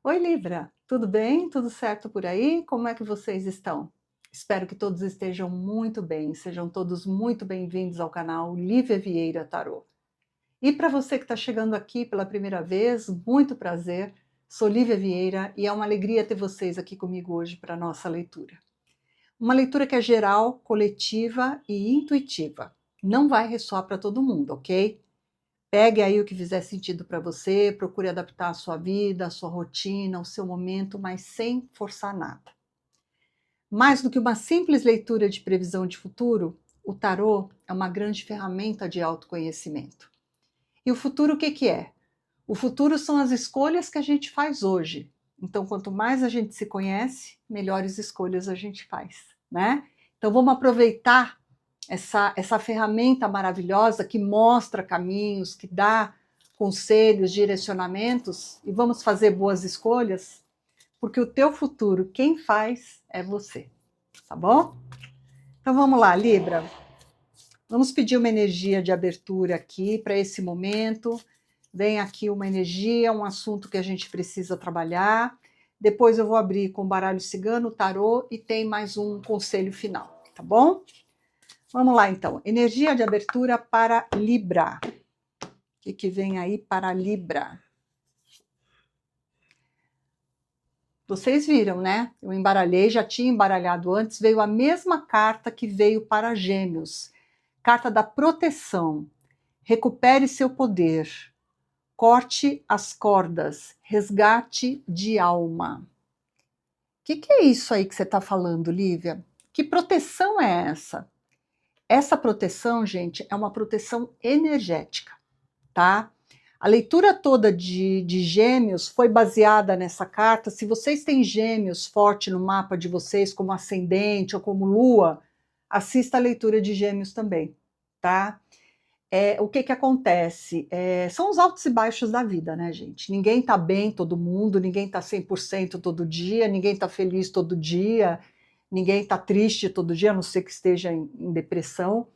Oi, Libra, tudo bem? Tudo certo por aí? Como é que vocês estão? Espero que todos estejam muito bem, sejam todos muito bem-vindos ao canal Lívia Vieira Tarô. E para você que está chegando aqui pela primeira vez, muito prazer, sou Lívia Vieira e é uma alegria ter vocês aqui comigo hoje para a nossa leitura. Uma leitura que é geral, coletiva e intuitiva. Não vai ressoar para todo mundo, ok? Pegue aí o que fizer sentido para você, procure adaptar a sua vida, a sua rotina, o seu momento, mas sem forçar nada. Mais do que uma simples leitura de previsão de futuro, o tarô é uma grande ferramenta de autoconhecimento. E o futuro o que que é? O futuro são as escolhas que a gente faz hoje. Então, quanto mais a gente se conhece, melhores escolhas a gente faz, né? Então, vamos aproveitar essa ferramenta maravilhosa que mostra caminhos, que dá conselhos, direcionamentos, e vamos fazer boas escolhas, porque o teu futuro, quem faz é você, tá bom? Então vamos lá, Libra. Vamos pedir uma energia de abertura aqui para esse momento. Vem aqui uma energia, um assunto que a gente precisa trabalhar. Depois eu vou abrir com o baralho cigano, tarô, e tem mais um conselho final, tá bom? Vamos lá, então. Energia de abertura para Libra. O que vem aí para Libra? Vocês viram, né? Eu embaralhei, já tinha embaralhado antes, veio a mesma carta que veio para Gêmeos. Carta da proteção. Recupere seu poder. Corte as cordas. Resgate de alma. O que é isso aí que você está falando, Lívia? Que proteção é essa? Essa proteção, gente, é uma proteção energética, tá? A leitura toda de Gêmeos foi baseada nessa carta. Se vocês têm Gêmeos forte no mapa de vocês, como ascendente ou como lua, assista a leitura de Gêmeos também, tá? O que acontece? São os altos e baixos da vida, né, gente? Ninguém tá bem todo mundo, ninguém tá 100% todo dia, ninguém tá feliz todo dia, ninguém tá triste todo dia, a não ser que esteja em depressão.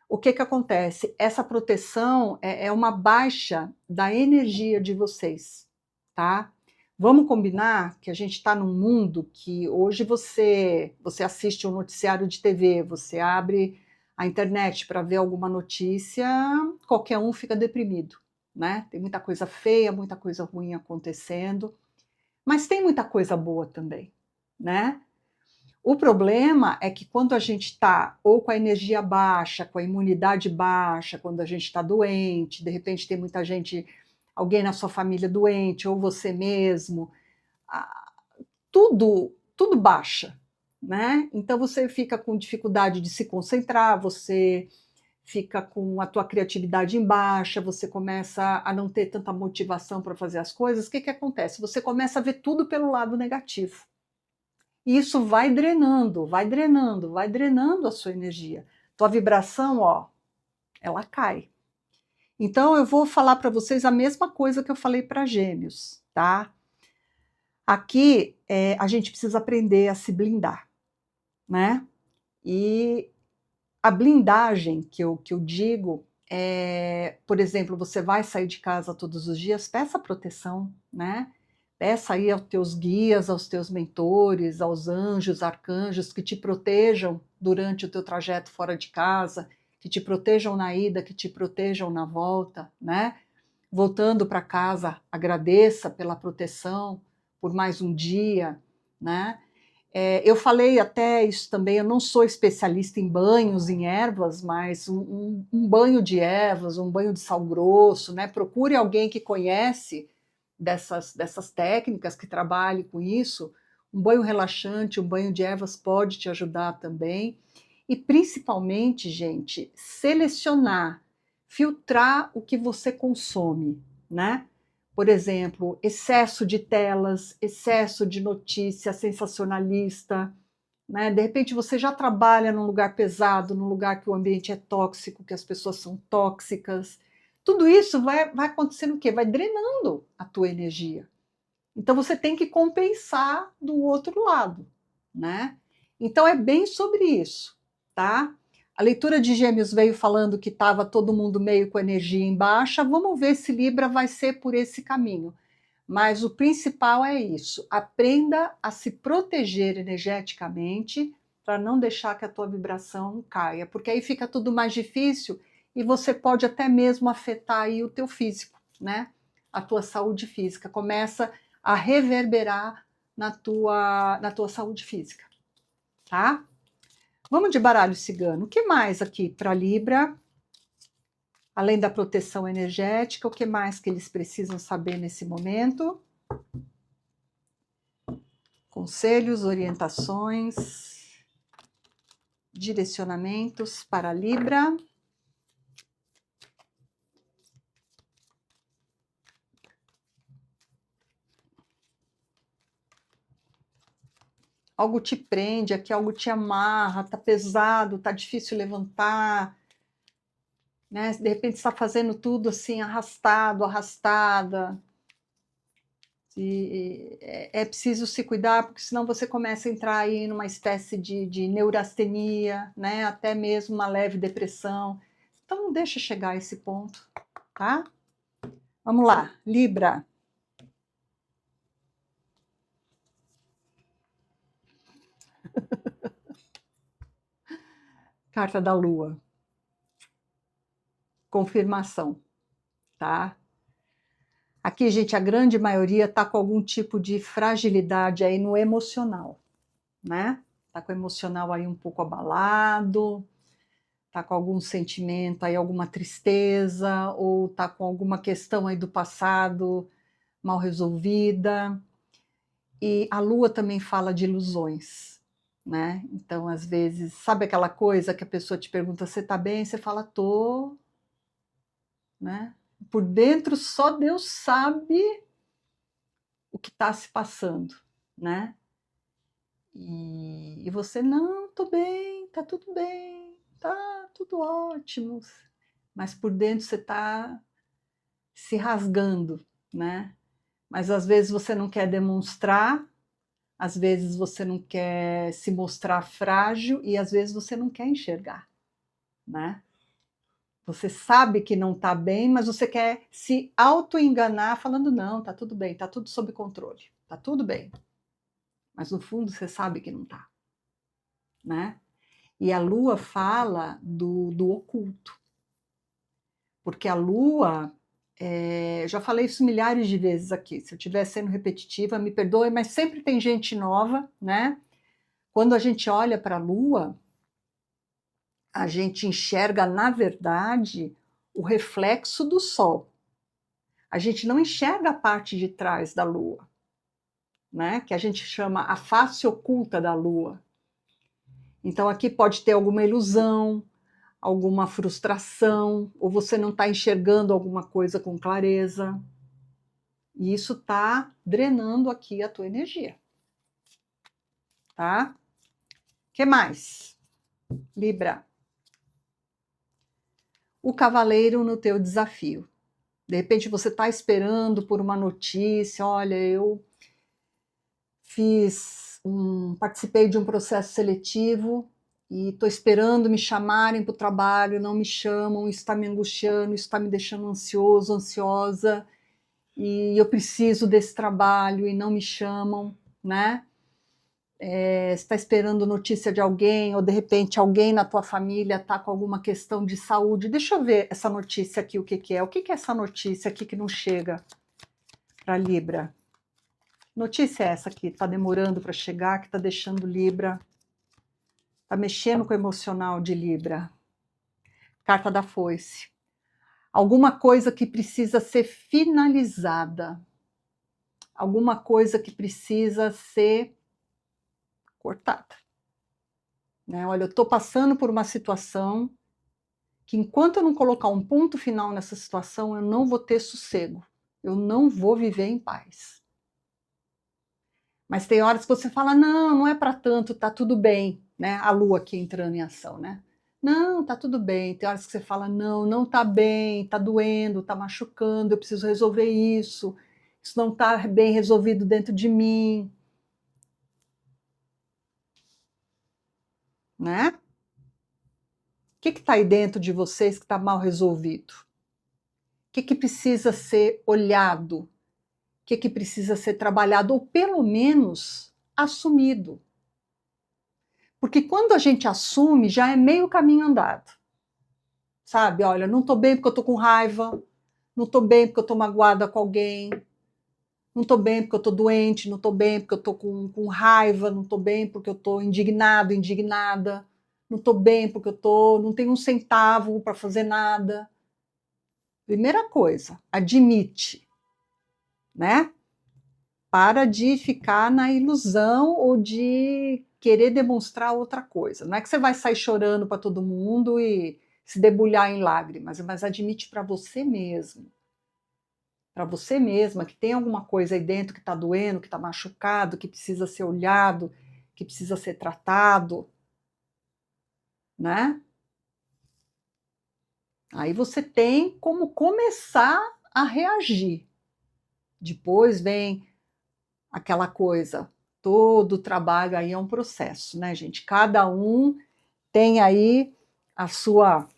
O que acontece? Essa proteção é uma baixa da energia de vocês, tá? Vamos combinar que a gente está num mundo que hoje você assiste um noticiário de TV, você abre a internet para ver alguma notícia, qualquer um fica deprimido, né? Tem muita coisa feia, muita coisa ruim acontecendo, mas tem muita coisa boa também, né? O problema é que quando a gente está ou com a energia baixa, com a imunidade baixa, quando a gente está doente, de repente tem muita gente, alguém na sua família doente, ou você mesmo, tudo baixa, né? Então você fica com dificuldade de se concentrar, você fica com a tua criatividade em baixa, você começa a não ter tanta motivação para fazer as coisas. O que acontece? Você começa a ver tudo pelo lado negativo. E isso vai drenando, vai drenando, vai drenando a sua energia. Tua vibração, ó, ela cai. Então eu vou falar para vocês a mesma coisa que eu falei para Gêmeos, tá? Aqui a gente precisa aprender a se blindar, né? E a blindagem que eu digo é, por exemplo, você vai sair de casa todos os dias, peça proteção, né? Peça aí aos teus guias, aos teus mentores, aos anjos, arcanjos que te protejam durante o teu trajeto fora de casa, que te protejam na ida, que te protejam na volta, né? Voltando para casa, agradeça pela proteção, por mais um dia, né? Eu falei até isso também, eu não sou especialista em banhos, em ervas, mas um banho de ervas, um banho de sal grosso, né? Procure alguém que conhece dessas técnicas, que trabalhe com isso. Um banho relaxante, um banho de ervas pode te ajudar também. E principalmente, gente, selecionar, filtrar o que você consome, né? Por exemplo, excesso de telas, excesso de notícia sensacionalista, né? De repente você já trabalha num lugar pesado, num lugar que o ambiente é tóxico, que as pessoas são tóxicas. Tudo isso vai acontecendo o quê? Vai drenando a tua energia. Então você tem que compensar do outro lado, né? Então é bem sobre isso, tá? A leitura de Gêmeos veio falando que estava todo mundo meio com energia em baixa. Vamos ver se Libra vai ser por esse caminho. Mas o principal é isso, aprenda a se proteger energeticamente para não deixar que a tua vibração caia, porque aí fica tudo mais difícil e você pode até mesmo afetar aí o teu físico, né? A tua saúde física começa a reverberar na tua saúde física, tá? Vamos de baralho cigano. O que mais aqui para Libra? Além da proteção energética, o que mais que eles precisam saber nesse momento? Conselhos, orientações, direcionamentos para Libra. Algo te prende aqui, algo te amarra, tá pesado, tá difícil levantar, né? De repente está fazendo tudo assim, arrastado, arrastada. E é preciso se cuidar, porque senão você começa a entrar aí numa espécie de neurastenia, né? Até mesmo uma leve depressão. Então não deixa chegar a esse ponto, tá? Vamos lá, Libra. Carta da Lua. Confirmação, tá? Aqui, gente, a grande maioria tá com algum tipo de fragilidade aí no emocional, né? Tá com o emocional aí um pouco abalado, tá com algum sentimento aí, alguma tristeza, ou tá com alguma questão aí do passado mal resolvida. E a Lua também fala de ilusões, né? Então, às vezes, sabe aquela coisa que a pessoa te pergunta, você tá bem? Você fala, tô, né? Por dentro só Deus sabe o que está se passando, né? E você, não, tô bem, tá tudo bem, tá tudo ótimo. Mas por dentro você está se rasgando, né? Mas às vezes você não quer demonstrar, às vezes você não quer se mostrar frágil e às vezes você não quer enxergar, né? Você sabe que não está bem, mas você quer se auto-enganar falando, não, tá tudo bem, tá tudo sob controle, tá tudo bem. Mas no fundo você sabe que não tá, né? E a Lua fala do oculto, porque a Lua, já falei isso milhares de vezes aqui, se eu estiver sendo repetitiva, me perdoe, mas sempre tem gente nova, né? Quando a gente olha para a Lua, a gente enxerga, na verdade, o reflexo do Sol. A gente não enxerga a parte de trás da Lua, né? Que a gente chama a face oculta da Lua. Então aqui pode ter alguma ilusão, alguma frustração, ou você não está enxergando alguma coisa com clareza. E isso está drenando aqui a tua energia. Tá? O que mais? Libra. O cavaleiro no teu desafio. De repente você está esperando por uma notícia, olha, eu participei de um processo seletivo e estou esperando me chamarem para o trabalho, não me chamam, isso está me angustiando, isso está me deixando ansioso, ansiosa, e eu preciso desse trabalho e não me chamam, né? Você está esperando notícia de alguém, ou de repente alguém na tua família está com alguma questão de saúde. Deixa eu ver essa notícia aqui, o que, que é? O que, que é essa notícia aqui que não chega para Libra? Notícia é essa aqui, está demorando para chegar, que está deixando Libra, está mexendo com o emocional de Libra. Carta da foice. Alguma coisa que precisa ser finalizada. Alguma coisa que precisa ser cortada. Né? Olha, eu estou passando por uma situação que enquanto eu não colocar um ponto final nessa situação, eu não vou ter sossego. Eu não vou viver em paz. Mas tem horas que você fala, não, não é para tanto, tá tudo bem, né? A Lua aqui entrando em ação, né? Não, tá tudo bem. Tem horas que você fala, não, não tá bem, tá doendo, tá machucando, eu preciso resolver isso. Isso não tá bem resolvido dentro de mim, né? O que tá aí dentro de vocês que tá mal resolvido? O que precisa ser olhado? O que precisa ser trabalhado, ou pelo menos assumido. Porque quando a gente assume, já é meio caminho andado. Sabe, olha, não estou bem porque eu estou com raiva, não estou bem porque eu estou magoada com alguém, não estou bem porque eu estou doente, não estou bem porque eu estou com raiva, não estou bem porque eu estou indignado, indignada, não estou bem porque não tenho um centavo para fazer nada. Primeira coisa, admite, né? Para de ficar na ilusão ou de querer demonstrar outra coisa. Não é que você vai sair chorando para todo mundo e se debulhar em lágrimas, mas admite para você mesmo. Para você mesma que tem alguma coisa aí dentro que está doendo, que está machucado, que precisa ser olhado, que precisa ser tratado, né? Aí você tem como começar a reagir. Depois vem aquela coisa, todo trabalho aí é um processo, né, gente? Cada um tem aí a sua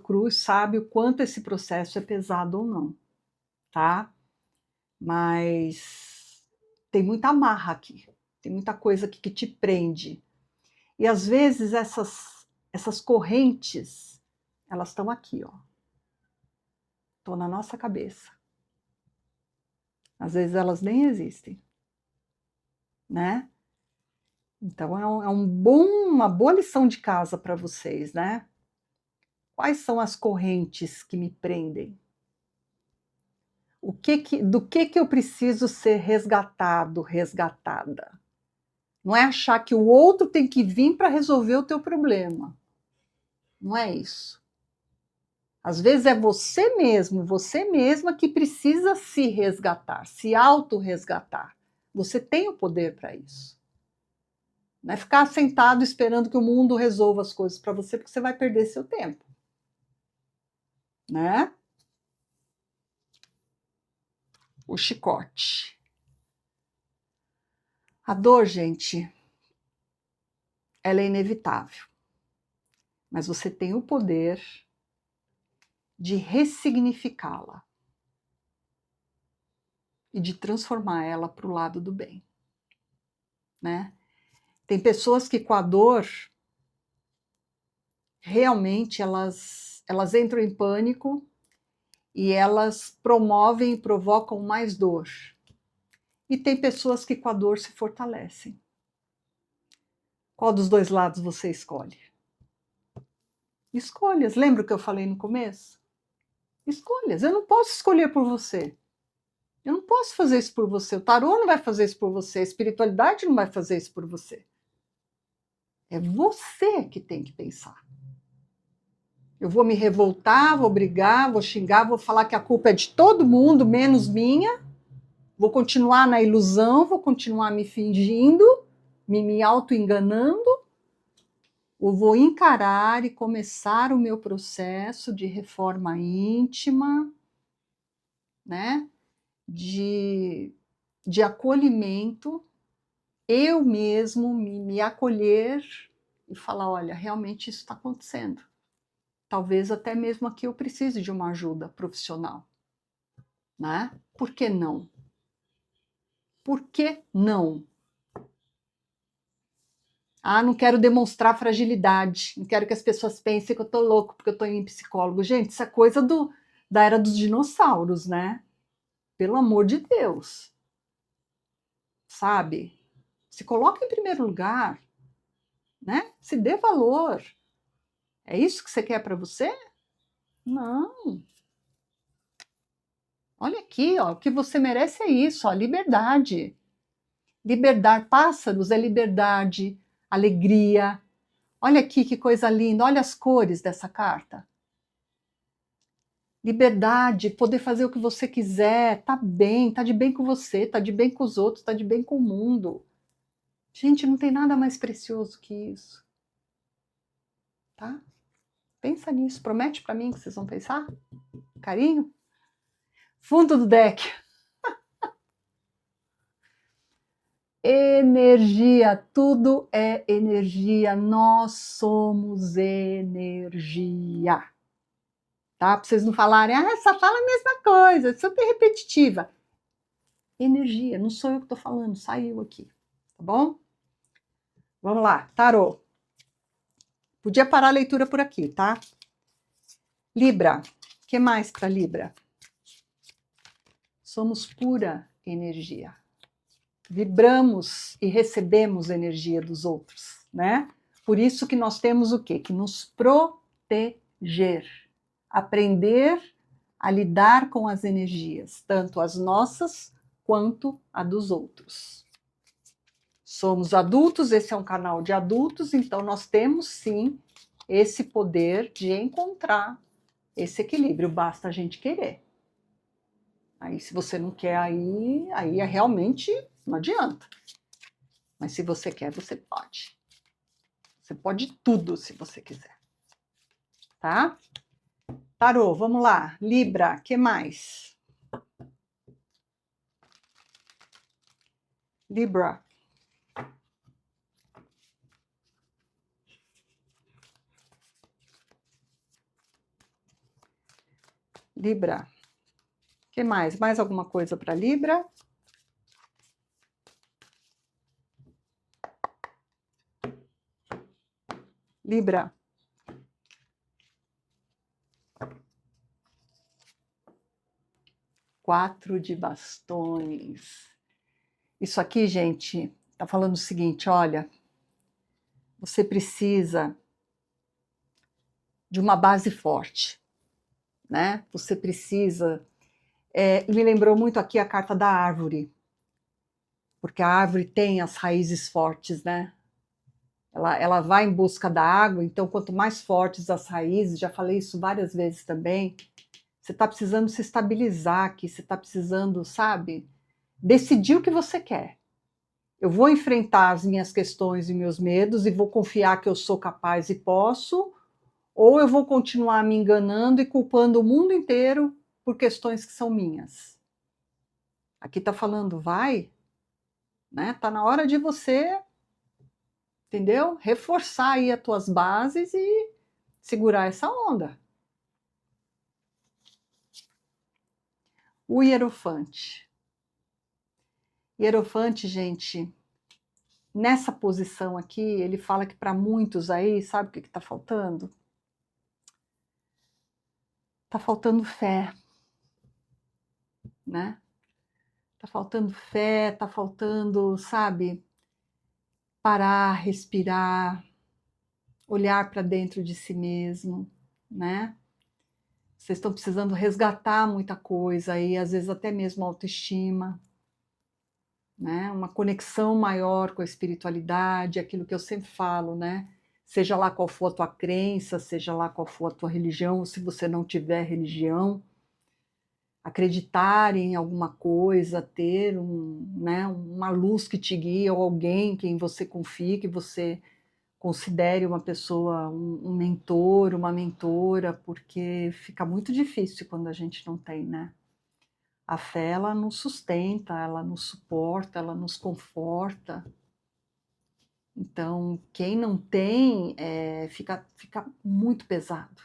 cruz, sabe o quanto esse processo é pesado ou não, tá? Mas tem muita amarra aqui, tem muita coisa aqui que te prende. E às vezes essas correntes, elas estão aqui, ó. Estão na nossa cabeça. Às vezes elas nem existem, né? Então uma boa lição de casa para vocês, né? Quais são as correntes que me prendem? Do que eu preciso ser resgatado, resgatada? Não é achar que o outro tem que vir para resolver o teu problema. Não é isso. Às vezes é você mesmo, você mesma que precisa se resgatar, se auto-resgatar. Você tem o poder para isso. Não é ficar sentado esperando que o mundo resolva as coisas para você, porque você vai perder seu tempo. Né? O chicote. A dor, gente, ela é inevitável. Mas você tem o poder de ressignificá-la e de transformar ela para o lado do bem. Né? Tem pessoas que com a dor, realmente elas entram em pânico e elas promovem e provocam mais dor. E tem pessoas que com a dor se fortalecem. Qual dos dois lados você escolhe? Escolhas. Lembra o que eu falei no começo? Escolhas. Eu não posso escolher por você. Eu não posso fazer isso por você. O tarô não vai fazer isso por você. A espiritualidade não vai fazer isso por você. É você que tem que pensar. Eu vou me revoltar, vou brigar, vou xingar, vou falar que a culpa é de todo mundo, menos minha. Vou continuar na ilusão, vou continuar me fingindo, me auto-enganando. Ou vou encarar e começar o meu processo de reforma íntima, né? De acolhimento, eu mesmo me acolher e falar, olha, realmente isso está acontecendo. Talvez até mesmo aqui eu precise de uma ajuda profissional, né? Por que não? Por que não? Ah, não quero demonstrar fragilidade, não quero que as pessoas pensem que eu tô louco porque eu tô em psicólogo. Gente, isso é coisa da era dos dinossauros, né? Pelo amor de Deus. Sabe? Se coloca em primeiro lugar, né? Se dê valor. É isso que você quer para você? Não. Olha aqui, ó, o que você merece é isso, ó, liberdade. Liberdade, pássaros é liberdade, alegria. Olha aqui que coisa linda, olha as cores dessa carta. Liberdade, poder fazer o que você quiser, tá de bem com você, tá de bem com os outros, tá de bem com o mundo. Gente, não tem nada mais precioso que isso. Tá? Pensa nisso, promete para mim que vocês vão pensar? Carinho? Fundo do deck. Energia, tudo é energia, nós somos energia. Tá? Para vocês não falarem, ah, só fala a mesma coisa, super repetitiva. energia, não sou eu que estou falando, saiu aqui, tá bom? Vamos lá, tarô. Podia parar a leitura por aqui, tá? Libra, o que mais para Libra? Somos pura energia. Vibramos e recebemos energia dos outros, né? Por isso que nós temos o quê? Que nos proteger. Aprender a lidar com as energias, tanto as nossas quanto a dos outros. Somos adultos, esse é um canal de adultos, então nós temos sim esse poder de encontrar esse equilíbrio, basta a gente querer. Aí se você não quer, aí é realmente não adianta. Mas se você quer, você pode. Você pode tudo se você quiser. Tá? Tarô, vamos lá. Libra, que mais? Libra. Libra. Que mais? Mais alguma coisa para Libra? Libra. Quatro de bastões. Isso aqui, gente, tá falando o seguinte, olha, você precisa de uma base forte, né? Você precisa... me lembrou muito aqui a carta da árvore, porque a árvore tem as raízes fortes, né? Ela vai em busca da água, então quanto mais fortes as raízes, já falei isso várias vezes também, você está precisando se estabilizar aqui, você está precisando, sabe, decidir o que você quer. Eu vou enfrentar as minhas questões e meus medos e vou confiar que eu sou capaz e posso, ou eu vou continuar me enganando e culpando o mundo inteiro por questões que são minhas. Aqui está falando, vai, né? Tá na hora de você, entendeu? Reforçar aí as tuas bases e segurar essa onda. O Hierofante. Hierofante, gente, nessa posição aqui, ele fala que para muitos aí, sabe o que está faltando? Está faltando fé, né? Está faltando fé, está faltando, sabe, parar, respirar, olhar para dentro de si mesmo, né? Vocês estão precisando resgatar muita coisa aí, às vezes até mesmo autoestima, né? Uma conexão maior com a espiritualidade, aquilo que eu sempre falo, né? Seja lá qual for a tua crença, seja lá qual for a tua religião, ou se você não tiver religião, acreditar em alguma coisa, ter né, uma luz que te guia, ou alguém em quem você confie, que você considere uma pessoa, um mentor, uma mentora, porque fica muito difícil quando a gente não tem, né? A fé, ela nos sustenta, ela nos suporta, ela nos conforta. Então, quem não tem, fica muito pesado,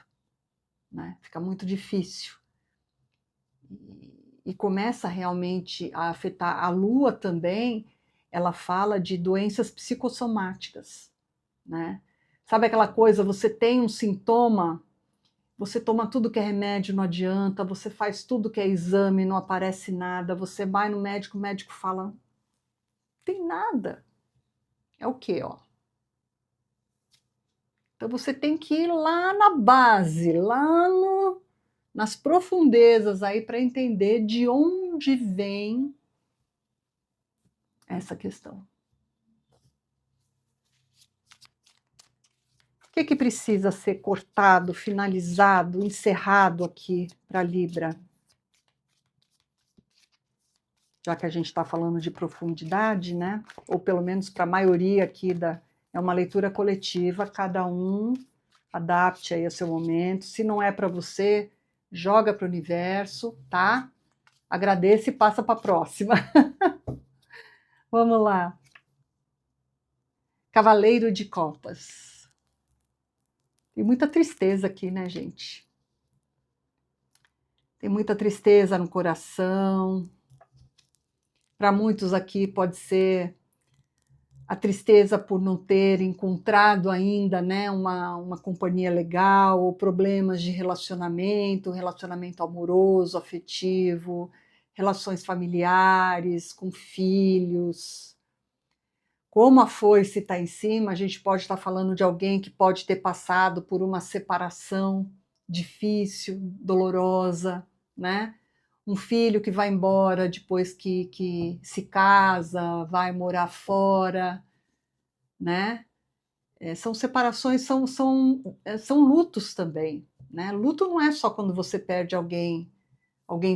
né? Fica muito difícil. E começa realmente a afetar. A Lua também, ela fala de doenças psicossomáticas, né? Sabe aquela coisa, você tem um sintoma, você toma tudo que é remédio, não adianta, você faz tudo que é exame, não aparece nada, você vai no médico, o médico fala, não tem nada. É o quê, ó? Então você tem que ir lá na base, nas profundezas aí para entender de onde vem essa questão. O que precisa ser cortado, finalizado, encerrado aqui para Libra? Já que a gente está falando de profundidade, né? Ou pelo menos para a maioria aqui é uma leitura coletiva, cada um adapte aí ao seu momento. Se não é para você, joga para o universo, tá? Agradeça e passa para a próxima. Vamos lá. Cavaleiro de Copas. Tem muita tristeza aqui, né, gente? Tem muita tristeza no coração. Para muitos aqui pode ser a tristeza por não ter encontrado ainda, né, uma companhia legal, ou problemas de relacionamento, relacionamento amoroso, afetivo, relações familiares, com filhos. Como a foice está em cima, a gente pode estar falando de alguém que pode ter passado por uma separação difícil, dolorosa, né? Um filho que vai embora depois que se casa, vai morar fora, né? São separações, são lutos também, né? Luto não é só quando você perde alguém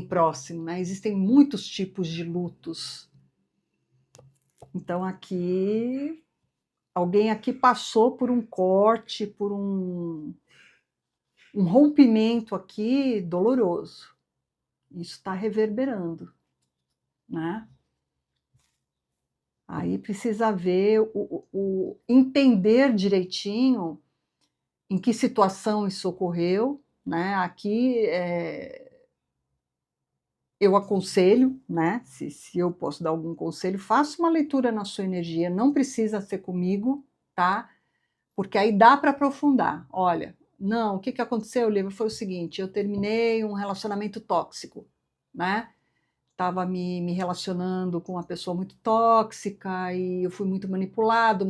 próximo, né? Existem muitos tipos de lutos. Então aqui alguém aqui passou por um corte, por um rompimento aqui doloroso. Isso está reverberando, né? Aí precisa ver, entender direitinho em que situação isso ocorreu, né? Aqui eu aconselho, né? Se eu posso dar algum conselho, faça uma leitura na sua energia, não precisa ser comigo, tá? Porque aí dá para aprofundar. Olha, não, o que aconteceu, Lívia, foi o seguinte, eu terminei um relacionamento tóxico, né? Estava me relacionando com uma pessoa muito tóxica e eu fui muito manipulada,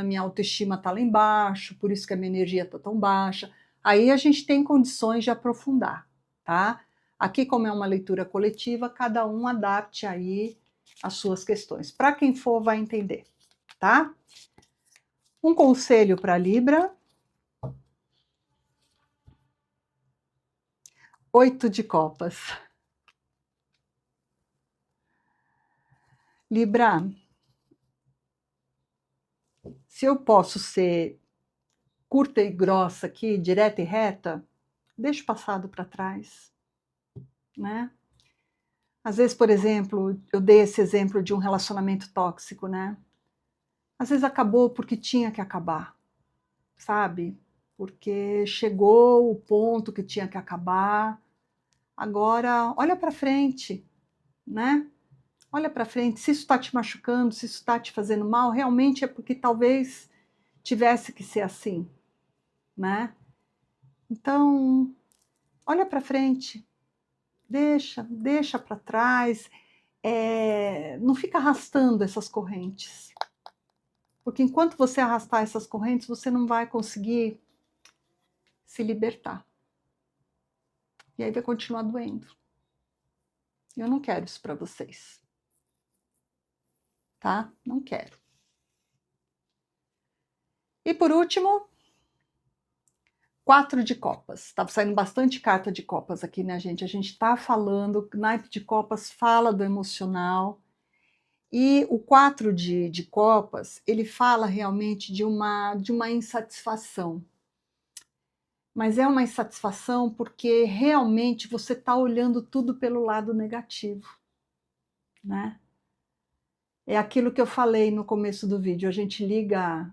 minha autoestima está lá embaixo, por isso que a minha energia está tão baixa. Aí a gente tem condições de aprofundar, tá? Aqui, como é uma leitura coletiva, cada um adapte aí as suas questões. Para quem for, vai entender, tá? Um conselho para Libra. 8 de copas. Libra, se eu posso ser curta e grossa aqui, direta e reta, deixa o passado para trás, né? Às vezes, por exemplo, eu dei esse exemplo de um relacionamento tóxico, né? Às vezes acabou porque tinha que acabar, sabe? Porque chegou o ponto que tinha que acabar. Agora, olha para frente, né? Olha para frente. Se isso está te machucando, se isso está te fazendo mal, realmente é porque talvez tivesse que ser assim, né? Então, olha para frente, deixa para trás, não fica arrastando essas correntes, porque enquanto você arrastar essas correntes, você não vai conseguir se libertar, e aí vai continuar doendo. Eu não quero isso para vocês, tá? Não quero. E por último, 4 de copas. Estava saindo bastante carta de copas aqui, né, gente? A gente está falando, o naipe de copas fala do emocional. E o 4 de copas, ele fala realmente de uma insatisfação. Mas é uma insatisfação porque realmente você está olhando tudo pelo lado negativo, né? É aquilo que eu falei no começo do vídeo. A gente liga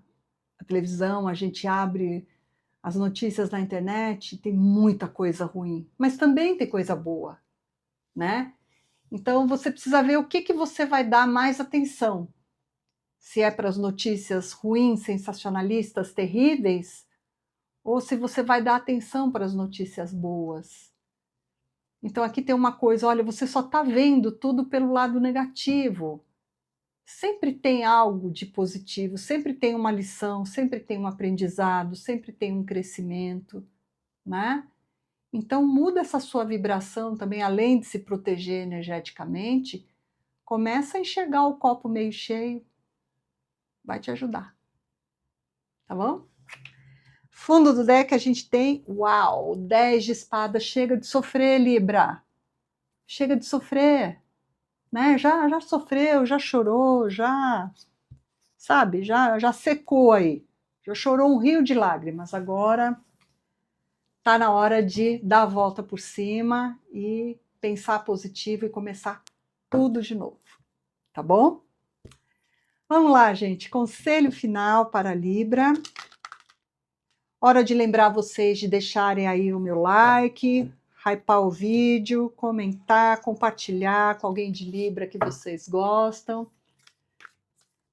a televisão, a gente abre as notícias na internet, tem muita coisa ruim, mas também tem coisa boa, né? Então você precisa ver o que você vai dar mais atenção. Se é para as notícias ruins, sensacionalistas, terríveis, ou se você vai dar atenção para as notícias boas. Então aqui tem uma coisa, olha, você só está vendo tudo pelo lado negativo. Sempre tem algo de positivo, sempre tem uma lição, sempre tem um aprendizado, sempre tem um crescimento, né? Então muda essa sua vibração também, além de se proteger energeticamente, começa a enxergar o copo meio cheio, vai te ajudar, tá bom? Fundo do deck a gente tem, uau, 10 de espada, chega de sofrer, Libra. Chega de sofrer, né? Já sofreu, já chorou, sabe, já secou aí. Já chorou um rio de lágrimas, agora tá na hora de dar a volta por cima e pensar positivo e começar tudo de novo, tá bom? Vamos lá, gente, conselho final para Libra. Hora de lembrar vocês de deixarem aí o meu like, hypar o vídeo, comentar, compartilhar com alguém de Libra que vocês gostam.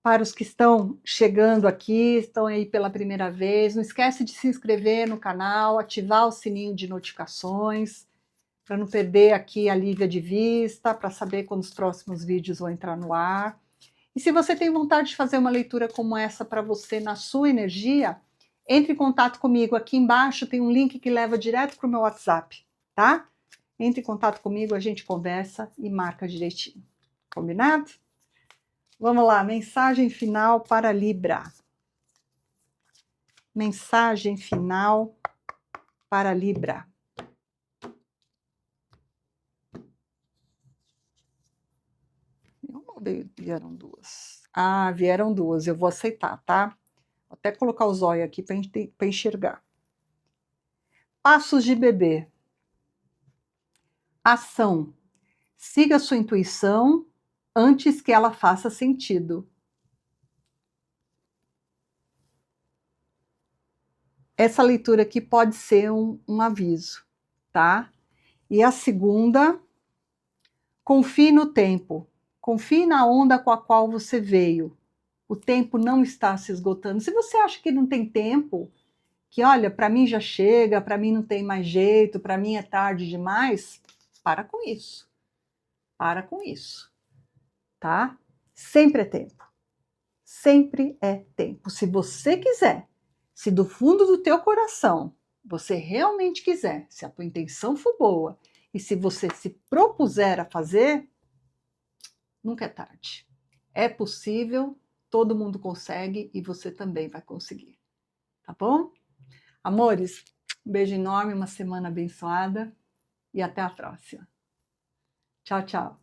Para os que estão chegando aqui, estão aí pela primeira vez, não esquece de se inscrever no canal, ativar o sininho de notificações, para não perder aqui a Lívia de vista, para saber quando os próximos vídeos vão entrar no ar. E se você tem vontade de fazer uma leitura como essa para você na sua energia, entre em contato comigo. Aqui embaixo tem um link que leva direto para o meu WhatsApp, tá? Entre em contato comigo, a gente conversa e marca direitinho. Combinado? Vamos lá, mensagem final para Libra. Mensagem final para Libra. Vieram duas. Ah, vieram duas, eu vou aceitar, tá? Vou até colocar o zóio aqui para enxergar. Passos de bebê. Ação. Siga sua intuição antes que ela faça sentido. Essa leitura aqui pode ser um aviso, tá? E a segunda, confie no tempo. Confie na onda com a qual você veio. O tempo não está se esgotando. Se você acha que não tem tempo, que olha, para mim já chega, para mim não tem mais jeito, para mim é tarde demais, para com isso. Para com isso, tá? Sempre é tempo. Sempre é tempo. Se você quiser, se do fundo do teu coração você realmente quiser, se a tua intenção for boa e se você se propuser a fazer, nunca é tarde. É possível, todo mundo consegue e você também vai conseguir. Tá bom? Amores, um beijo enorme, uma semana abençoada e até a próxima. Tchau, tchau.